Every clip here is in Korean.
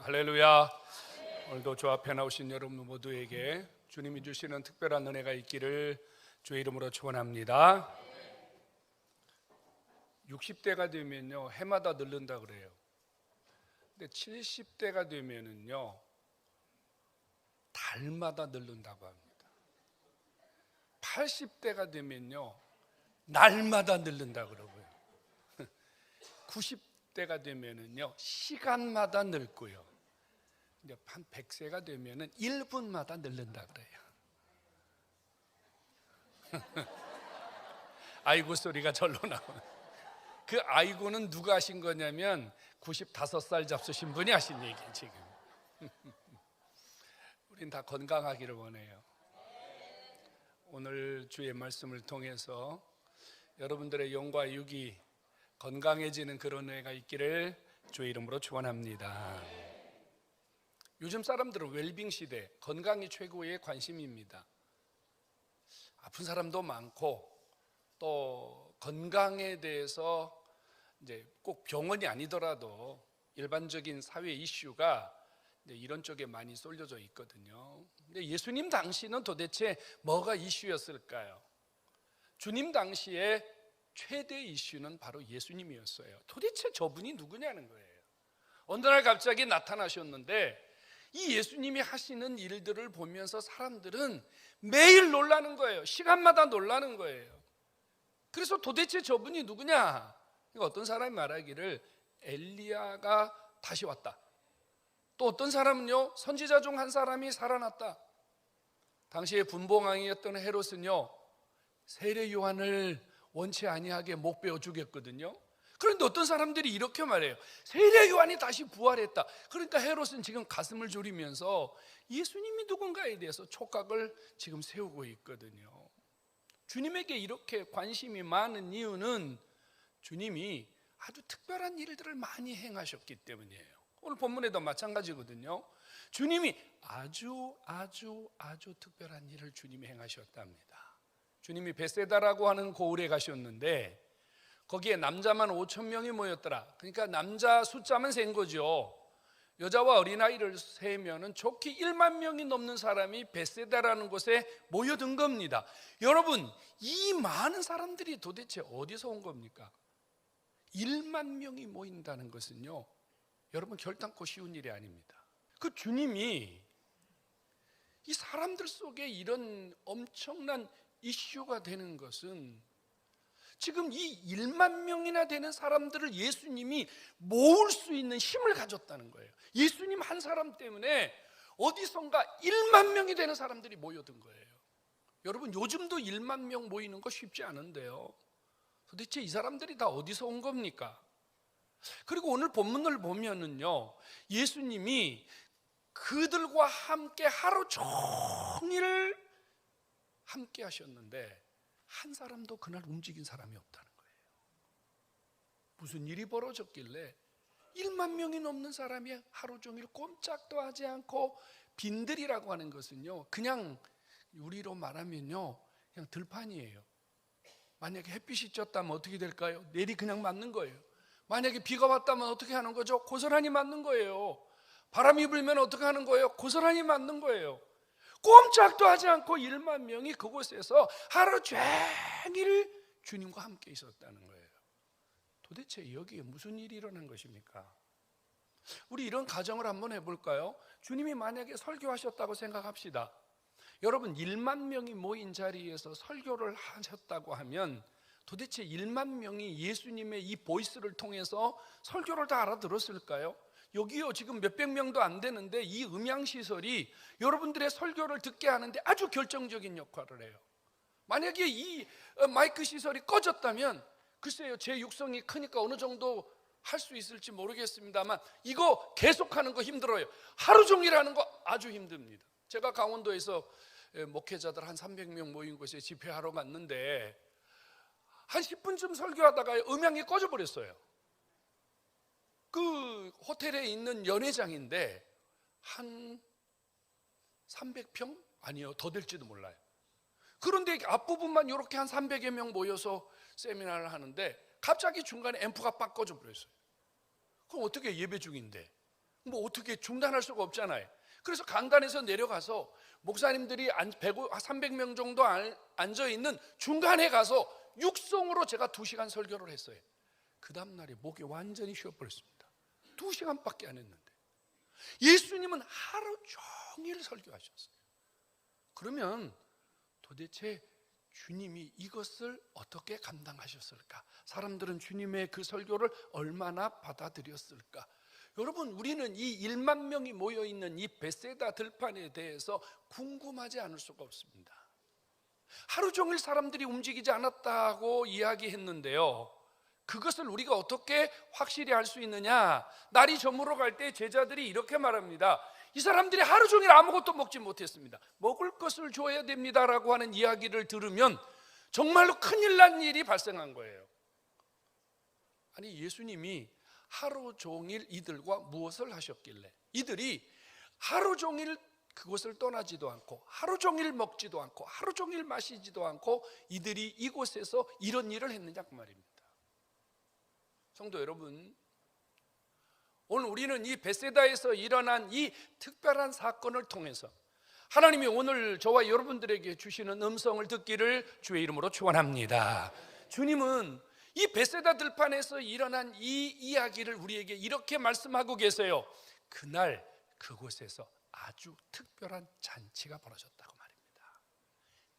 할렐루야. 오늘도 주 앞에 나오신 여러분 모두에게 주님이 주시는 특별한 은혜가 있기를 주의 이름으로 축원합니다. 60대가 되면요 해마다 늘는다 그래요. 근데 70대가 되면은요 달마다 늘는다고 합니다. 80대가 되면요 날마다 늘는다 그러고요. 90대가 되면은요 시간마다 늘고요. 이제 한 100세가 되면은 1분마다 늘는다 그래요. 아이고 소리가 절로 나오는. 그 아이고는 누가 하신 거냐면 95살 잡수신 분이 하신 얘기 지금. 우린 다 건강하기를 원해요. 오늘 주의 말씀을 통해서 여러분들의 영과 육이 건강해지는 그런 은혜가 있기를 주의 이름으로 축원합니다. 요즘 사람들은 웰빙 시대, 건강이 최고의 관심입니다. 아픈 사람도 많고 또 건강에 대해서 이제 꼭 병원이 아니더라도 일반적인 사회 이슈가 이런 쪽에 많이 쏠려져 있거든요. 근데 예수님 당시는 도대체 뭐가 이슈였을까요? 주님 당시에 최대 이슈는 바로 예수님이었어요. 도대체 저분이 누구냐는 거예요. 어느 날 갑자기 나타나셨는데 이 예수님이 하시는 일들을 보면서 사람들은 매일 놀라는 거예요. 시간마다 놀라는 거예요. 그래서 도대체 저분이 누구냐? 어떤 사람이 말하기를 엘리야가 다시 왔다. 또 어떤 사람은요 선지자 중 한 사람이 살아났다. 당시에 분봉왕이었던 헤롯은요 세례 요한을 원치 아니하게 못 베어 죽였거든요. 그런데 어떤 사람들이 이렇게 말해요. 세례 요한이 다시 부활했다. 그러니까 헤롯은 지금 가슴을 졸이면서 예수님이 누군가에 대해서 촉각을 지금 세우고 있거든요. 주님에게 이렇게 관심이 많은 이유는 주님이 아주 특별한 일들을 많이 행하셨기 때문이에요. 오늘 본문에도 마찬가지거든요. 주님이 아주 특별한 일을 주님이 행하셨답니다. 주님이 베세다라고 하는 고을에 가셨는데 거기에 남자만 5,000명이 모였더라. 그러니까 남자 숫자만 센 거죠. 여자와 어린아이를 세면은 좋게 1만 명이 넘는 사람이 베세다라는 곳에 모여든 겁니다. 여러분, 이 많은 사람들이 도대체 어디서 온 겁니까? 1만 명이 모인다는 것은요, 여러분 결단코 쉬운 일이 아닙니다. 그 주님이 이 사람들 속에 이런 엄청난 이슈가 되는 것은 지금 이 1만 명이나 되는 사람들을 예수님이 모을 수 있는 힘을 가졌다는 거예요. 예수님 한 사람 때문에 어디선가 1만 명이 되는 사람들이 모여든 거예요. 여러분 요즘도 1만 명 모이는 거 쉽지 않은데요. 도대체 이 사람들이 다 어디서 온 겁니까? 그리고 오늘 본문을 보면은요 예수님이 그들과 함께 하루 종일 함께 하셨는데 한 사람도 그날 움직인 사람이 없다는 거예요. 무슨 일이 벌어졌길래 1만 명이 넘는 사람이 하루 종일 꼼짝도 하지 않고 빈들이라고 하는 것은요 그냥 우리로 말하면요 그냥 들판이에요. 만약에 햇빛이 쪘다면 어떻게 될까요? 내리 그냥 맞는 거예요. 만약에 비가 왔다면 어떻게 하는 거죠? 고스란히 맞는 거예요. 바람이 불면 어떻게 하는 거예요? 고스란히 맞는 거예요. 꼼짝도 하지 않고 1만 명이 그곳에서 하루 종일 주님과 함께 있었다는 거예요. 도대체 여기에 무슨 일이 일어난 것입니까? 우리 이런 가정을 한번 해볼까요? 주님이 만약에 설교하셨다고 생각합시다. 여러분 1만 명이 모인 자리에서 설교를 하셨다고 하면 도대체 1만 명이 예수님의 이 보이스를 통해서 설교를 다 알아들었을까요? 여기요 지금 몇백 명도 안 되는데 이 음향시설이 여러분들의 설교를 듣게 하는데 아주 결정적인 역할을 해요. 만약에 이 마이크 시설이 꺼졌다면 글쎄요 제 육성이 크니까 어느 정도 할 수 있을지 모르겠습니다만 이거 계속하는 거 힘들어요. 하루 종일 하는 거 아주 힘듭니다. 제가 강원도에서 목회자들 한 300명 모인 곳에 집회하러 갔는데 한 10분쯤 설교하다가 음향이 꺼져버렸어요. 그 호텔에 있는 연회장인데 한 300평? 아니요 더 될지도 몰라요. 그런데 앞부분만 이렇게 한 300여 명 모여서 세미나를 하는데 갑자기 중간에 앰프가 빡 꺼져 버렸어요. 그럼 어떻게 예배 중인데 뭐 어떻게 중단할 수가 없잖아요. 그래서 강단에서 내려가서 목사님들이 300명 정도 앉아있는 중간에 가서 육성으로 제가 2시간 설교를 했어요. 그 다음날에 목이 완전히 쉬어버렸습니다. 2시간밖에 안 했는데 예수님은 하루 종일 설교하셨어요. 그러면 도대체 주님이 이것을 어떻게 감당하셨을까? 사람들은 주님의 그 설교를 얼마나 받아들였을까? 여러분, 우리는 이 1만 명이 모여있는 이 베세다 들판에 대해서 궁금하지 않을 수가 없습니다. 하루 종일 사람들이 움직이지 않았다고 이야기했는데요, 그것을 우리가 어떻게 확실히 알 수 있느냐? 날이 저물어 갈 때 제자들이 이렇게 말합니다. 이 사람들이 하루 종일 아무것도 먹지 못했습니다. 먹을 것을 줘야 됩니다라고 하는 이야기를 들으면 정말로 큰일 난 일이 발생한 거예요. 아니, 예수님이 하루 종일 이들과 무엇을 하셨길래 이들이 하루 종일 그곳을 떠나지도 않고 하루 종일 먹지도 않고 하루 종일 마시지도 않고 이들이 이곳에서 이런 일을 했느냐 그 말입니다. 성도 여러분, 오늘 우리는 이 베세다에서 일어난 이 특별한 사건을 통해서 하나님이 오늘 저와 여러분들에게 주시는 음성을 듣기를 주의 이름으로 축원합니다. 주님은 이 베세다 들판에서 일어난 이 이야기를 우리에게 이렇게 말씀하고 계세요. 그날 그곳에서 아주 특별한 잔치가 벌어졌다고 말입니다.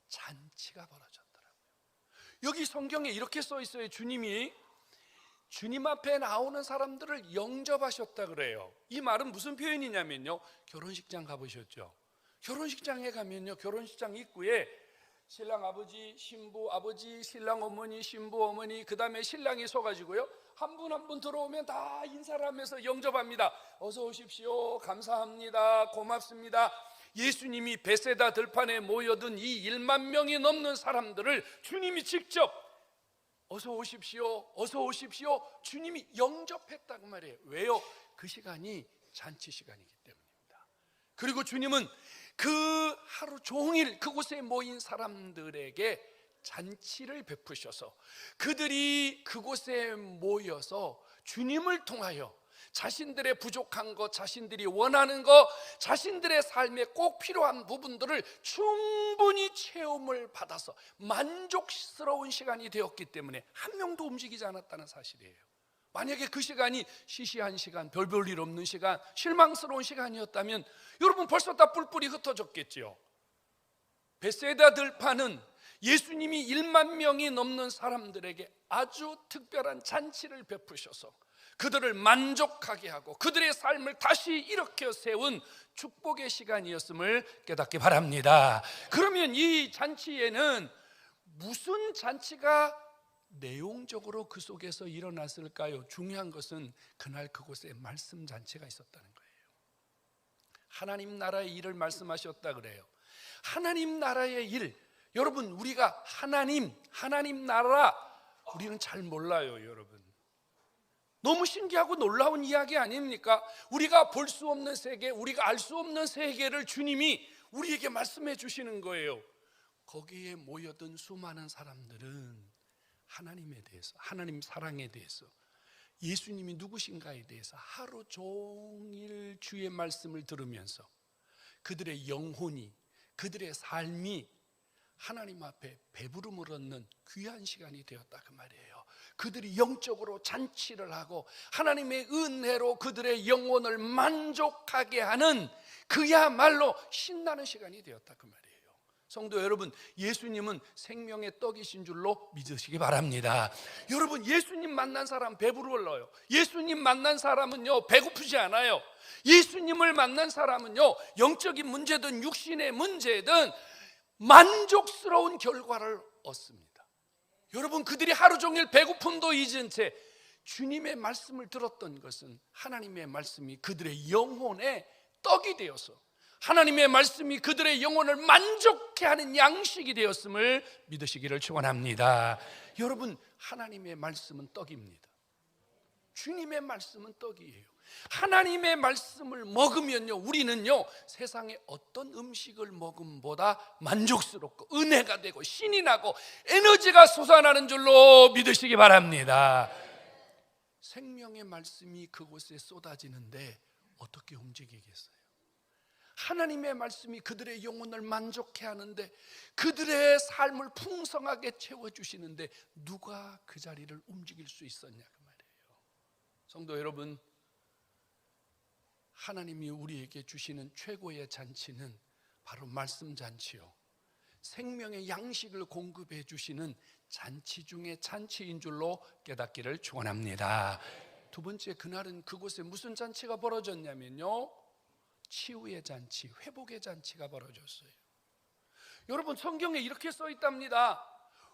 잔치가 벌어졌더라고요. 여기 성경에 이렇게 써 있어요. 주님이 주님 앞에 나오는 사람들을 영접하셨다 그래요. 이 말은 무슨 표현이냐면요, 결혼식장 가보셨죠? 결혼식장에 가면요, 결혼식장 입구에 신랑 아버지, 신부 아버지, 신랑 어머니, 신부 어머니, 그 다음에 신랑이 서가지고요, 한 분 한 분 들어오면 다 인사를 하면서 영접합니다. 어서 오십시오, 감사합니다, 고맙습니다. 예수님이 베세다 들판에 모여든 이 1만 명이 넘는 사람들을 주님이 직접 어서 오십시오, 어서 오십시오, 주님이 영접했다고 말이에요. 왜요? 그 시간이 잔치 시간이기 때문입니다. 그리고 주님은 그 하루 종일 그곳에 모인 사람들에게 잔치를 베푸셔서 그들이 그곳에 모여서 주님을 통하여 자신들의 부족한 것, 자신들이 원하는 것, 자신들의 삶에 꼭 필요한 부분들을 충분히 체험을 받아서 만족스러운 시간이 되었기 때문에 한 명도 움직이지 않았다는 사실이에요. 만약에 그 시간이 시시한 시간, 별 일 없는 시간, 실망스러운 시간이었다면 여러분 벌써 다 뿔뿔이 흩어졌겠죠. 베세다 들판은 예수님이 1만 명이 넘는 사람들에게 아주 특별한 잔치를 베푸셔서 그들을 만족하게 하고 그들의 삶을 다시 일으켜 세운 축복의 시간이었음을 깨닫기 바랍니다. 그러면 이 잔치에는 무슨 잔치가 내용적으로 그 속에서 일어났을까요? 중요한 것은 그날 그곳에 말씀 잔치가 있었다는 거예요. 하나님 나라의 일을 말씀하셨다 그래요. 하나님 나라의 일, 여러분, 우리가 하나님 나라 우리는 잘 몰라요. 여러분, 너무 신기하고 놀라운 이야기 아닙니까? 우리가 볼 수 없는 세계, 우리가 알 수 없는 세계를 주님이 우리에게 말씀해 주시는 거예요. 거기에 모여든 수많은 사람들은 하나님에 대해서, 하나님 사랑에 대해서, 예수님이 누구신가에 대해서 하루 종일 주의 말씀을 들으면서 그들의 영혼이, 그들의 삶이 하나님 앞에 배부름을 얻는 귀한 시간이 되었다 그 말이에요. 그들이 영적으로 잔치를 하고 하나님의 은혜로 그들의 영혼을 만족하게 하는 그야말로 신나는 시간이 되었다 그 말이에요. 성도 여러분, 예수님은 생명의 떡이신 줄로 믿으시기 바랍니다. 여러분, 예수님 만난 사람 배부르러요. 예수님 만난 사람은요 배고프지 않아요. 예수님을 만난 사람은요 영적인 문제든 육신의 문제든 만족스러운 결과를 얻습니다. 여러분, 그들이 하루 종일 배고픔도 잊은 채 주님의 말씀을 들었던 것은 하나님의 말씀이 그들의 영혼에 떡이 되어서 하나님의 말씀이 그들의 영혼을 만족해 하는 양식이 되었음을 믿으시기를 축원합니다. 여러분, 하나님의 말씀은 떡입니다. 주님의 말씀은 떡이에요. 하나님의 말씀을 먹으면요, 우리는요 세상의 어떤 음식을 먹음보다 만족스럽고 은혜가 되고 신이 나고 에너지가 솟아나는 줄로 믿으시기 바랍니다. 생명의 말씀이 그곳에 쏟아지는데 어떻게 움직이겠어요? 하나님의 말씀이 그들의 영혼을 만족해 하는데, 그들의 삶을 풍성하게 채워주시는데 누가 그 자리를 움직일 수 있었냐 그 말이에요. 성도 여러분, 하나님이 우리에게 주시는 최고의 잔치는 바로 말씀 잔치요, 생명의 양식을 공급해 주시는 잔치 중에 잔치인 줄로 깨닫기를 축원합니다. 두 번째, 그날은 그곳에 무슨 잔치가 벌어졌냐면요, 치유의 잔치, 회복의 잔치가 벌어졌어요. 여러분, 성경에 이렇게 써 있답니다.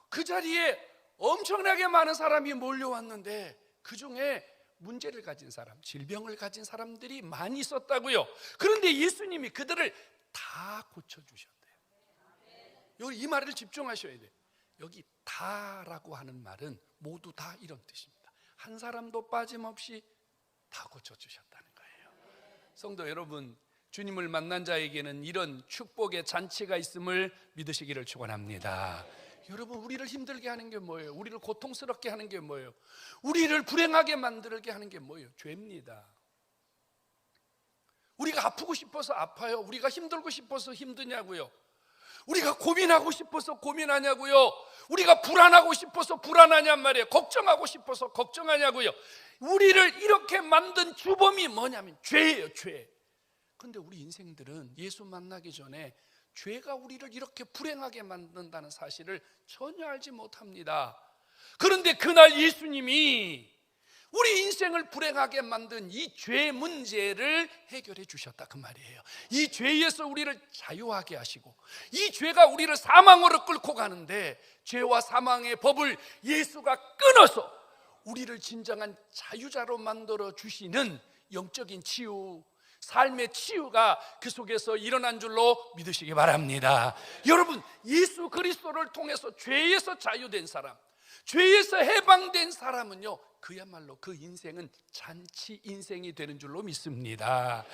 그 자리에 엄청나게 많은 사람이 몰려왔는데 그 중에 문제를 가진 사람, 질병을 가진 사람들이 많이 있었다고요. 그런데 예수님이 그들을 다 고쳐주셨대요. 여기 이 말을 집중하셔야 돼요. 여기 다라고 하는 말은 모두 다 이런 뜻입니다. 한 사람도 빠짐없이 다 고쳐주셨다는 거예요. 성도 여러분, 주님을 만난 자에게는 이런 축복의 잔치가 있음을 믿으시기를 축원합니다. 여러분, 우리를 힘들게 하는 게 뭐예요? 우리를 고통스럽게 하는 게 뭐예요? 우리를 불행하게 만들게 하는 게 뭐예요? 죄입니다. 우리가 아프고 싶어서 아파요? 우리가 힘들고 싶어서 힘드냐고요? 우리가 고민하고 싶어서 고민하냐고요? 우리가 불안하고 싶어서 불안하냔 말이에요. 걱정하고 싶어서 걱정하냐고요? 우리를 이렇게 만든 주범이 뭐냐면 죄예요, 죄. 근데 우리 인생들은 예수 만나기 전에 죄가 우리를 이렇게 불행하게 만든다는 사실을 전혀 알지 못합니다. 그런데 그날 예수님이 우리 인생을 불행하게 만든 이 죄 문제를 해결해 주셨다 그 말이에요. 이 죄에서 우리를 자유하게 하시고, 이 죄가 우리를 사망으로 끌고 가는데 죄와 사망의 법을 예수가 끊어서 우리를 진정한 자유자로 만들어 주시는 영적인 치유, 삶의 치유가 그 속에서 일어난 줄로 믿으시기 바랍니다. 여러분, 예수 그리스도를 통해서 죄에서 자유된 사람, 죄에서 해방된 사람은요, 그야말로 그 인생은 잔치 인생이 되는 줄로 믿습니다.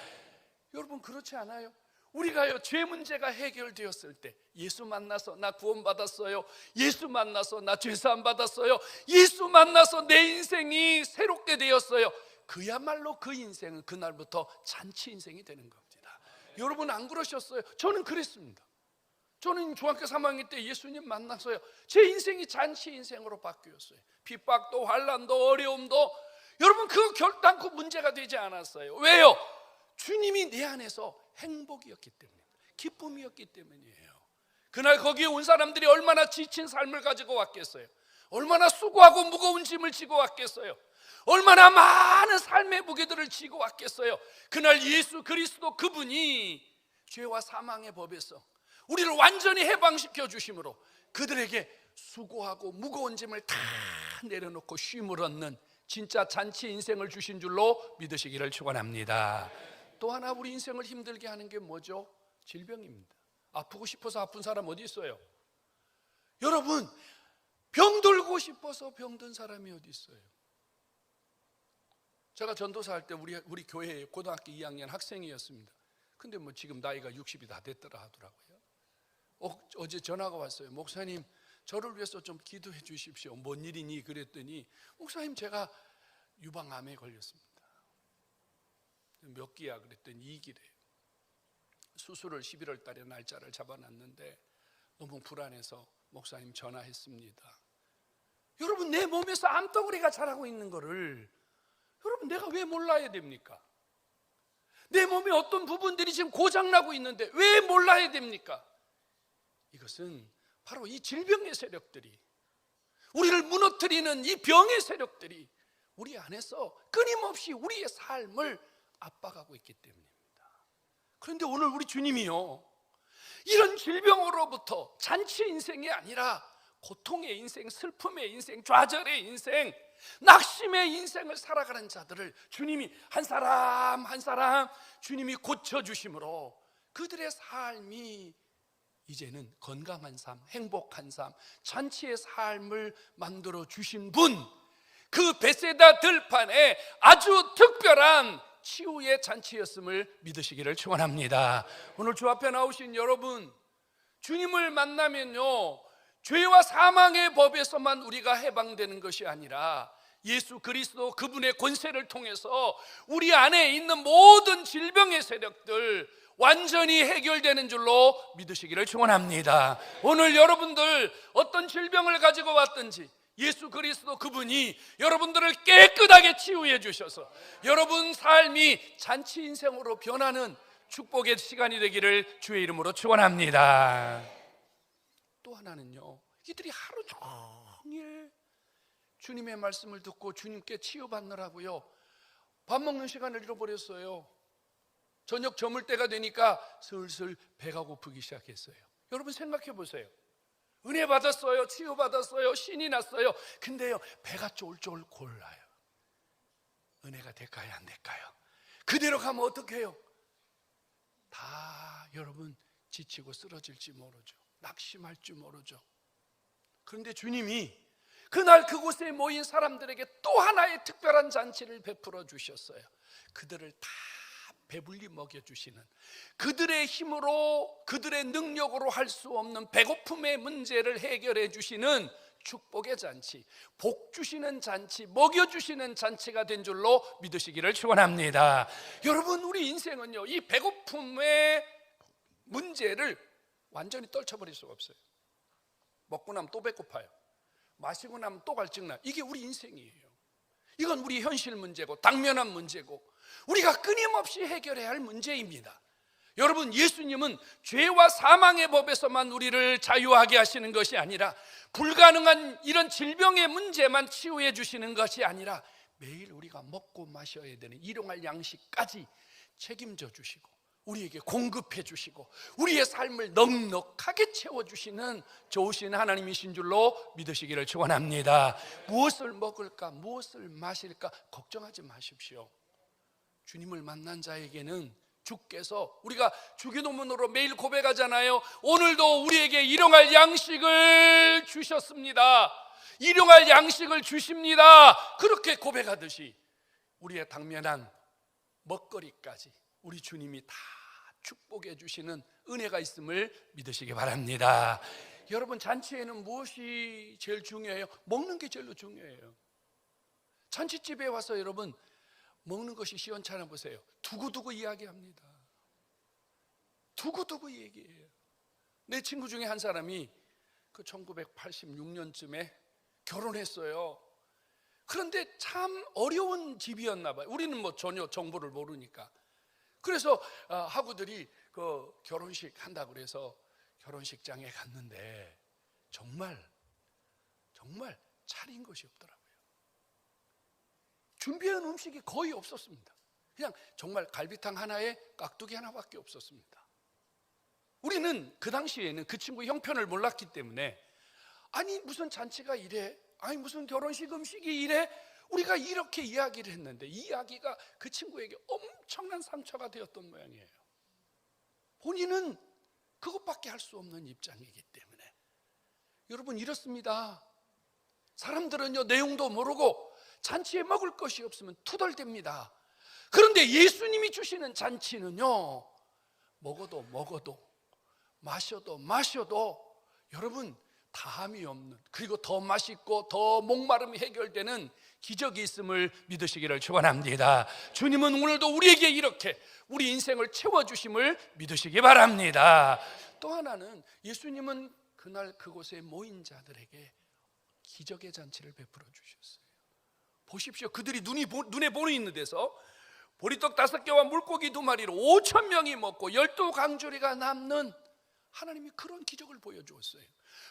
여러분, 그렇지 않아요? 우리가요, 죄 문제가 해결되었을 때, 예수 만나서 나 구원받았어요, 예수 만나서 나 죄사함 받았어요, 예수 만나서 내 인생이 새롭게 되었어요, 그야말로 그 인생은 그날부터 잔치 인생이 되는 겁니다. 여러분, 안 그러셨어요? 저는 그랬습니다. 저는 중학교 3학년 때 예수님 만나서요, 제 인생이 잔치 인생으로 바뀌었어요. 핍박도 환난도 어려움도, 여러분, 그거 결단코 문제가 되지 않았어요. 왜요? 주님이 내 안에서 행복이었기 때문에, 기쁨이었기 때문이에요. 그날 거기에 온 사람들이 얼마나 지친 삶을 가지고 왔겠어요? 얼마나 수고하고 무거운 짐을 지고 왔겠어요? 얼마나 많은 삶의 무게들을 지고 왔겠어요? 그날 예수 그리스도 그분이 죄와 사망의 법에서 우리를 완전히 해방시켜 주심으로 그들에게 수고하고 무거운 짐을 다 내려놓고 쉼을 얻는 진짜 잔치 인생을 주신 줄로 믿으시기를 축원합니다. 또 하나 우리 인생을 힘들게 하는 게 뭐죠? 질병입니다. 아프고 싶어서 아픈 사람 어디 있어요? 여러분, 병들고 싶어서 병든 사람이 어디 있어요? 제가 전도사 할 때 우리 교회에 고등학교 2학년 학생이었습니다. 근데 뭐 지금 나이가 60이 다 됐더라 하더라고요. 어제 전화가 왔어요. 목사님, 저를 위해서 좀 기도해 주십시오. 뭔 일이니? 그랬더니, 목사님, 제가 유방암에 걸렸습니다. 몇 기야? 그랬더니 2기래요. 수술을 11월 달에 날짜를 잡아놨는데 너무 불안해서 목사님 전화했습니다. 여러분, 내 몸에서 암덩어리가 자라고 있는 거를 여러분, 내가 왜 몰라야 됩니까? 내 몸에 어떤 부분들이 지금 고장나고 있는데 왜 몰라야 됩니까? 이것은 바로 이 질병의 세력들이, 우리를 무너뜨리는 이 병의 세력들이 우리 안에서 끊임없이 우리의 삶을 압박하고 있기 때문입니다. 그런데 오늘 우리 주님이요, 이런 질병으로부터 잔치 인생이 아니라 고통의 인생, 슬픔의 인생, 좌절의 인생, 낙심의 인생을 살아가는 자들을 주님이 한 사람 한 사람 주님이 고쳐주심으로 그들의 삶이 이제는 건강한 삶, 행복한 삶, 잔치의 삶을 만들어 주신 분, 그 베세다 들판에 아주 특별한 치유의 잔치였음을 믿으시기를 축원합니다. 오늘 주 앞에 나오신 여러분, 주님을 만나면요, 죄와 사망의 법에서만 우리가 해방되는 것이 아니라 예수 그리스도 그분의 권세를 통해서 우리 안에 있는 모든 질병의 세력들 완전히 해결되는 줄로 믿으시기를 축원합니다. 오늘 여러분들 어떤 질병을 가지고 왔든지 예수 그리스도 그분이 여러분들을 깨끗하게 치유해 주셔서 여러분 삶이 잔치 인생으로 변하는 축복의 시간이 되기를 주의 이름으로 축원합니다. 또 하나는요, 이들이 하루 종일 주님의 말씀을 듣고 주님께 치유받느라고요 밥 먹는 시간을 잃어버렸어요. 저녁 저물 때가 되니까 슬슬 배가 고프기 시작했어요. 여러분 생각해 보세요. 은혜 받았어요, 치유 받았어요, 신이 났어요. 근데요 배가 쫄쫄 골라요. 은혜가 될까요, 안 될까요? 그대로 가면 어떡해요? 다 여러분 지치고 쓰러질지 모르죠. 낙심할지 모르죠. 그런데 주님이 그날 그곳에 모인 사람들에게 또 하나의 특별한 잔치를 베풀어 주셨어요. 그들을 다 배불리 먹여주시는, 그들의 힘으로 그들의 능력으로 할 수 없는 배고픔의 문제를 해결해 주시는 축복의 잔치, 복 주시는 잔치, 먹여주시는 잔치가 된 줄로 믿으시기를 축원합니다. 여러분 우리 인생은요 이 배고픔의 문제를 완전히 떨쳐버릴 수가 없어요. 먹고 나면 또 배고파요. 마시고 나면 또 갈증나. 이게 우리 인생이에요. 이건 우리 현실 문제고 당면한 문제고 우리가 끊임없이 해결해야 할 문제입니다. 여러분 예수님은 죄와 사망의 법에서만 우리를 자유하게 하시는 것이 아니라 불가능한 이런 질병의 문제만 치유해 주시는 것이 아니라 매일 우리가 먹고 마셔야 되는 일용할 양식까지 책임져 주시고 우리에게 공급해 주시고 우리의 삶을 넉넉하게 채워주시는 좋으신 하나님이신 줄로 믿으시기를 축원합니다. 무엇을 먹을까 무엇을 마실까 걱정하지 마십시오. 주님을 만난 자에게는 주께서, 우리가 주기도문으로 매일 고백하잖아요. 오늘도 우리에게 일용할 양식을 주셨습니다. 일용할 양식을 주십니다. 그렇게 고백하듯이 우리의 당면한 먹거리까지 우리 주님이 다 축복해 주시는 은혜가 있음을 믿으시기 바랍니다. 여러분 잔치에는 무엇이 제일 중요해요? 먹는 게 제일 중요해요. 잔치집에 와서 여러분 먹는 것이 시원찮아 보세요. 두고두고 이야기합니다. 두고두고 얘기해요. 내 친구 중에 한 사람이 그 1986년쯤에 결혼했어요. 그런데 참 어려운 집이었나 봐요. 우리는 뭐 전혀 정보를 모르니까. 그래서 학우들이 그 결혼식 한다고 그래서 결혼식장에 갔는데 정말 차린 것이 없더라고요. 준비한 음식이 거의 없었습니다. 그냥 정말 갈비탕 하나에 깍두기 하나밖에 없었습니다. 우리는 그 당시에는 그 친구의 형편을 몰랐기 때문에 아니 무슨 잔치가 이래, 아니 무슨 결혼식 음식이 이래, 우리가 이렇게 이야기를 했는데 이 이야기가 그 친구에게 엄청난 상처가 되었던 모양이에요. 본인은 그것밖에 할 수 없는 입장이기 때문에. 여러분 이렇습니다. 사람들은요 내용도 모르고 잔치에 먹을 것이 없으면 투덜댑니다. 그런데 예수님이 주시는 잔치는요 먹어도 마셔도 여러분 다함이 없는, 그리고 더 맛있고 더 목마름이 해결되는 기적이 있음을 믿으시기를 축원합니다. 주님은 오늘도 우리에게 이렇게 우리 인생을 채워주심을 믿으시기 바랍니다. 또 하나는 예수님은 그날 그곳에 모인 자들에게 기적의 잔치를 베풀어 주셨어요. 보십시오. 그들이 눈에 보이는 데서 보리떡 5개와 물고기 2마리로 5,000명이 먹고 12강주리가 남는, 하나님이 그런 기적을 보여주었어요.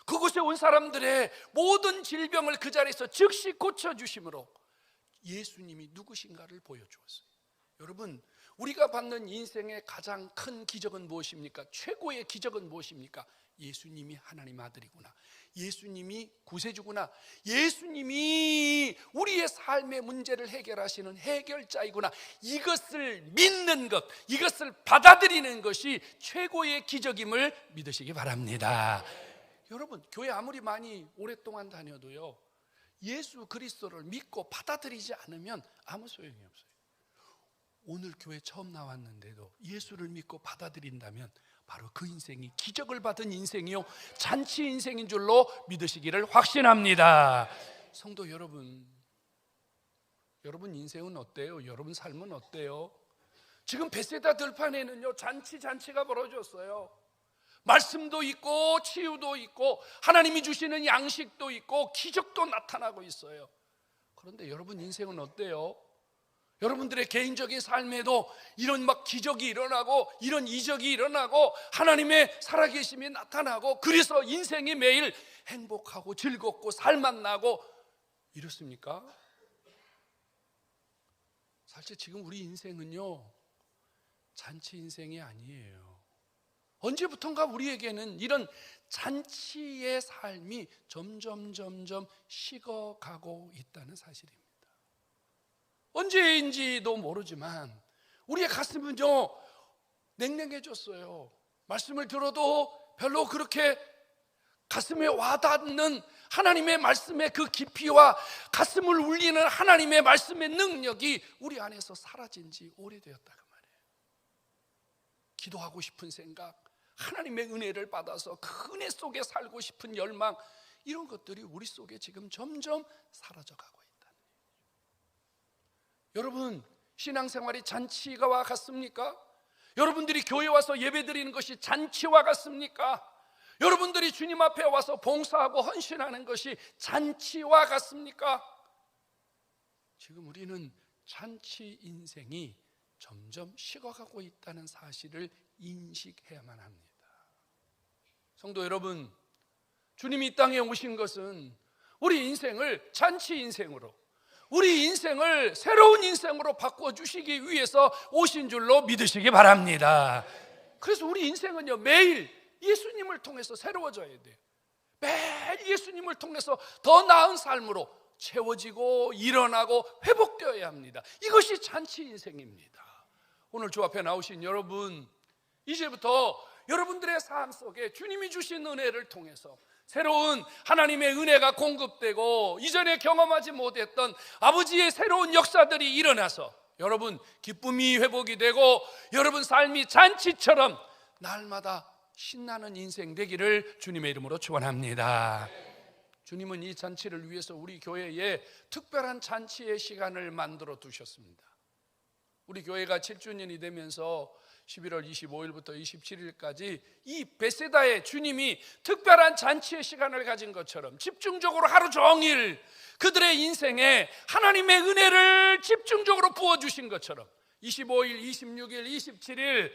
그곳에 온 사람들의 모든 질병을 그 자리에서 즉시 고쳐주심으로 예수님이 누구신가를 보여주었어요. 여러분 우리가 받는 인생의 가장 큰 기적은 무엇입니까? 최고의 기적은 무엇입니까? 예수님이 하나님 아들이구나, 예수님이 구세주구나, 예수님이 우리의 삶의 문제를 해결하시는 해결자이구나, 이것을 믿는 것, 이것을 받아들이는 것이 최고의 기적임을 믿으시기 바랍니다. 여러분 교회 아무리 많이 오랫동안 다녀도요 예수 그리스도를 믿고 받아들이지 않으면 아무 소용이 없어요. 오늘 교회 처음 나왔는데도 예수를 믿고 받아들인다면 바로 그 인생이 기적을 받은 인생이요 잔치 인생인 줄로 믿으시기를 확신합니다. 성도 여러분, 여러분 인생은 어때요? 여러분 삶은 어때요? 지금 베세다 들판에는요 잔치가 벌어졌어요. 말씀도 있고 치유도 있고 하나님이 주시는 양식도 있고 기적도 나타나고 있어요. 그런데 여러분 인생은 어때요? 여러분들의 개인적인 삶에도 이런 막 기적이 일어나고 이런 이적이 일어나고 하나님의 살아계심이 나타나고 그래서 인생이 매일 행복하고 즐겁고 살맛나고 이렇습니까? 사실 지금 우리 인생은요 잔치 인생이 아니에요. 언제부턴가 우리에게는 이런 잔치의 삶이 점점 식어가고 있다는 사실입니다. 언제인지도 모르지만 우리의 가슴은요 냉랭해졌어요. 말씀을 들어도 별로 그렇게 가슴에 와닿는 하나님의 말씀의 그 깊이와 가슴을 울리는 하나님의 말씀의 능력이 우리 안에서 사라진 지 오래되었다 그 말이에요. 기도하고 싶은 생각, 하나님의 은혜를 받아서 그 은혜 속에 살고 싶은 열망, 이런 것들이 우리 속에 지금 점점 사라져가고 있다는 거예요. 여러분 신앙생활이 잔치와 같습니까? 여러분들이 교회 와서 예배드리는 것이 잔치와 같습니까? 여러분들이 주님 앞에 와서 봉사하고 헌신하는 것이 잔치와 같습니까? 지금 우리는 잔치 인생이 점점 식어가고 있다는 사실을 인식해야만 합니다. 성도 여러분, 주님이 이 땅에 오신 것은 우리 인생을 잔치 인생으로, 우리 인생을 새로운 인생으로 바꿔주시기 위해서 오신 줄로 믿으시기 바랍니다. 그래서 우리 인생은요 매일 예수님을 통해서 새로워져야 돼요. 매일 예수님을 통해서 더 나은 삶으로 채워지고 일어나고 회복되어야 합니다. 이것이 잔치 인생입니다. 오늘 주 앞에 나오신 여러분, 이제부터 여러분들의 삶 속에 주님이 주신 은혜를 통해서 새로운 하나님의 은혜가 공급되고 이전에 경험하지 못했던 아버지의 새로운 역사들이 일어나서 여러분 기쁨이 회복이 되고 여러분 삶이 잔치처럼 날마다 신나는 인생 되기를 주님의 이름으로 축원합니다. 주님은 이 잔치를 위해서 우리 교회에 특별한 잔치의 시간을 만들어 두셨습니다. 우리 교회가 7주년이 되면서 11월 25일부터 27일까지 이 베세다에 주님이 특별한 잔치의 시간을 가진 것처럼 집중적으로 하루 종일 그들의 인생에 하나님의 은혜를 집중적으로 부어주신 것처럼 25일, 26일, 27일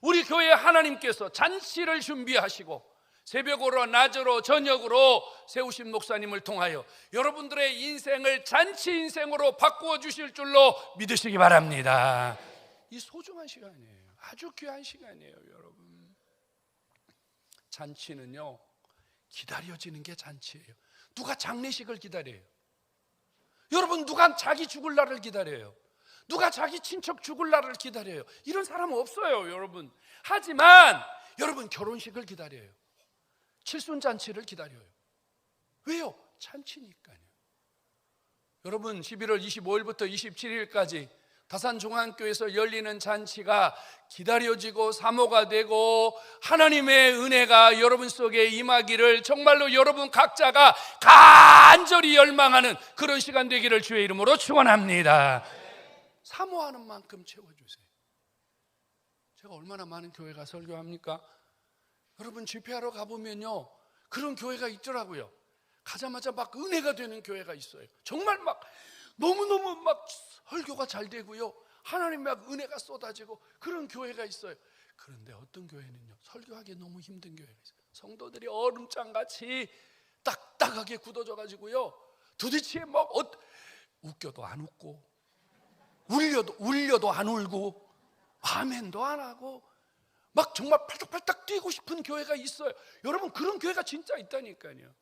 우리 교회 하나님께서 잔치를 준비하시고 새벽으로 낮으로 저녁으로 세우신 목사님을 통하여 여러분들의 인생을 잔치 인생으로 바꾸어 주실 줄로 믿으시기 바랍니다. 이 소중한 시간이에요. 아주 귀한 시간이에요. 여러분, 잔치는요 기다려지는 게 잔치예요. 누가 장례식을 기다려요? 여러분, 누가 자기 죽을 날을 기다려요? 누가 자기 친척 죽을 날을 기다려요? 이런 사람은 없어요, 여러분. 하지만 여러분 결혼식을 기다려요. 칠순잔치를 기다려요. 왜요? 잔치니까요. 여러분 11월 25일부터 27일까지 다산중앙교회에서 열리는 잔치가 기다려지고 사모가 되고 하나님의 은혜가 여러분 속에 임하기를 정말로 여러분 각자가 간절히 열망하는 그런 시간 되기를 주의 이름으로 축원합니다. 사모하는 만큼 채워주세요. 제가 얼마나 많은 교회가 설교합니까? 여러분 집회하러 가보면요 그런 교회가 있더라고요. 가자마자 막 은혜가 되는 교회가 있어요. 정말 막 너무너무 막 설교가 잘 되고요 하나님 막 은혜가 쏟아지고 그런 교회가 있어요. 그런데 어떤 교회는요 설교하기 너무 힘든 교회가 있어요. 성도들이 얼음장같이 딱딱하게 굳어져 가지고요 도대체 막 웃겨도 안 웃고 울려도 안 울고 아멘도 안 하고 막 정말 팔딱팔딱 뛰고 싶은 교회가 있어요. 여러분 그런 교회가 진짜 있다니까요.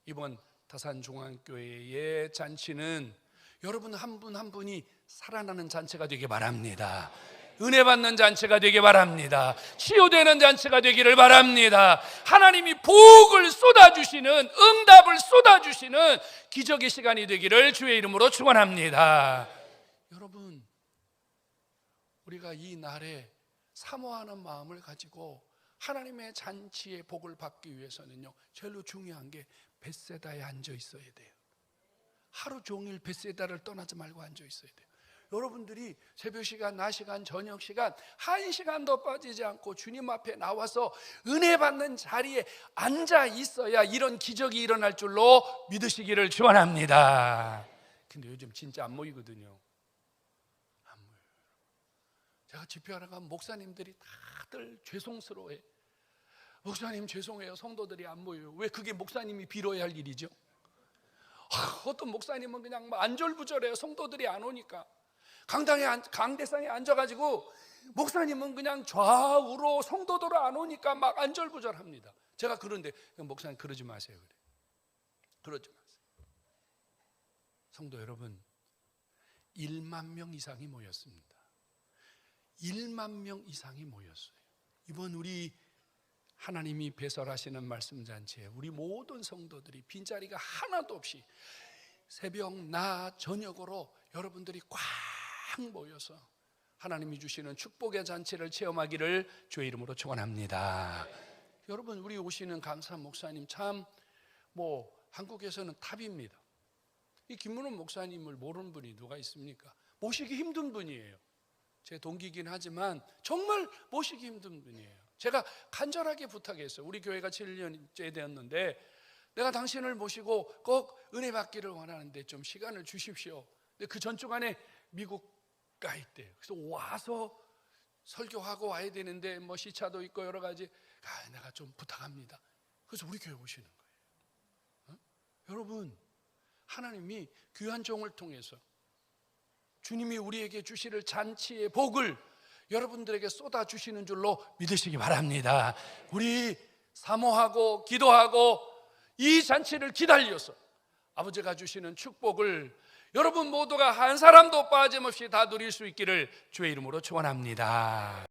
이번 다산중앙교회의 잔치는 여러분 한 분 한 분이 살아나는 잔치가 되기 바랍니다. 은혜 받는 잔치가 되기 바랍니다. 치유되는 잔치가 되기를 바랍니다. 하나님이 복을 쏟아주시는, 응답을 쏟아주시는 기적의 시간이 되기를 주의 이름으로 축원합니다. 여러분, 우리가 이 날에 사모하는 마음을 가지고 하나님의 잔치의 복을 받기 위해서는요 제일로 중요한 게 벳세다에 앉아 있어야 돼요. 하루 종일 베세다를 떠나지 말고 앉아 있어야 돼요. 여러분들이 새벽 시간, 낮 시간, 저녁 시간 1시간도 빠지지 않고 주님 앞에 나와서 은혜 받는 자리에 앉아 있어야 이런 기적이 일어날 줄로 믿으시기를 축원합니다. 근데 요즘 진짜 안 모이거든요. 안 모여요. 제가 집회하러 가면 목사님들이 다들 죄송스러워해. 목사님 죄송해요. 성도들이 안 모여요. 왜? 그게 목사님이 빌어야 할 일이죠. 어떤 목사님은 그냥 안절부절해요. 성도들이 안 오니까. 강대상에 앉아가지고 목사님은 그냥 좌우로 성도들 안 오니까 막 안절부절합니다. 제가 그런데 목사님 그러지 마세요. 그래. 그러지 마세요. 성도 여러분, 1만 명 이상이 모였습니다. 1만 명 이상이 모였어요. 이번 우리 하나님이 배설하시는 말씀잔치에 우리 모든 성도들이 빈자리가 하나도 없이 새벽, 낮, 저녁으로 여러분들이 꽉 모여서 하나님이 주시는 축복의 잔치를 체험하기를 주의 이름으로 축원합니다. 여러분, 우리 오시는 강사 목사님 참 한국에서는 탑입니다. 이 김문원 목사님을 모르는 분이 누가 있습니까? 모시기 힘든 분이에요. 제 동기이긴 하지만 정말 모시기 힘든 분이에요. 제가 간절하게 부탁했어요. 우리 교회가 7년째 되었는데 내가 당신을 모시고 꼭 은혜 받기를 원하는데 좀 시간을 주십시오. 근데 그 전주간에 미국 가 있대요. 그래서 와서 설교하고 와야 되는데 시차도 있고 여러 가지 내가 좀 부탁합니다. 그래서 우리 교회 오시는 거예요. 여러분, 하나님이 귀한 종을 통해서 주님이 우리에게 주실 잔치의 복을 여러분들에게 쏟아주시는 줄로 믿으시기 바랍니다. 우리 사모하고 기도하고 이 잔치를 기다려서 아버지가 주시는 축복을 여러분 모두가 한 사람도 빠짐없이 다 누릴 수 있기를 주의 이름으로 축원합니다.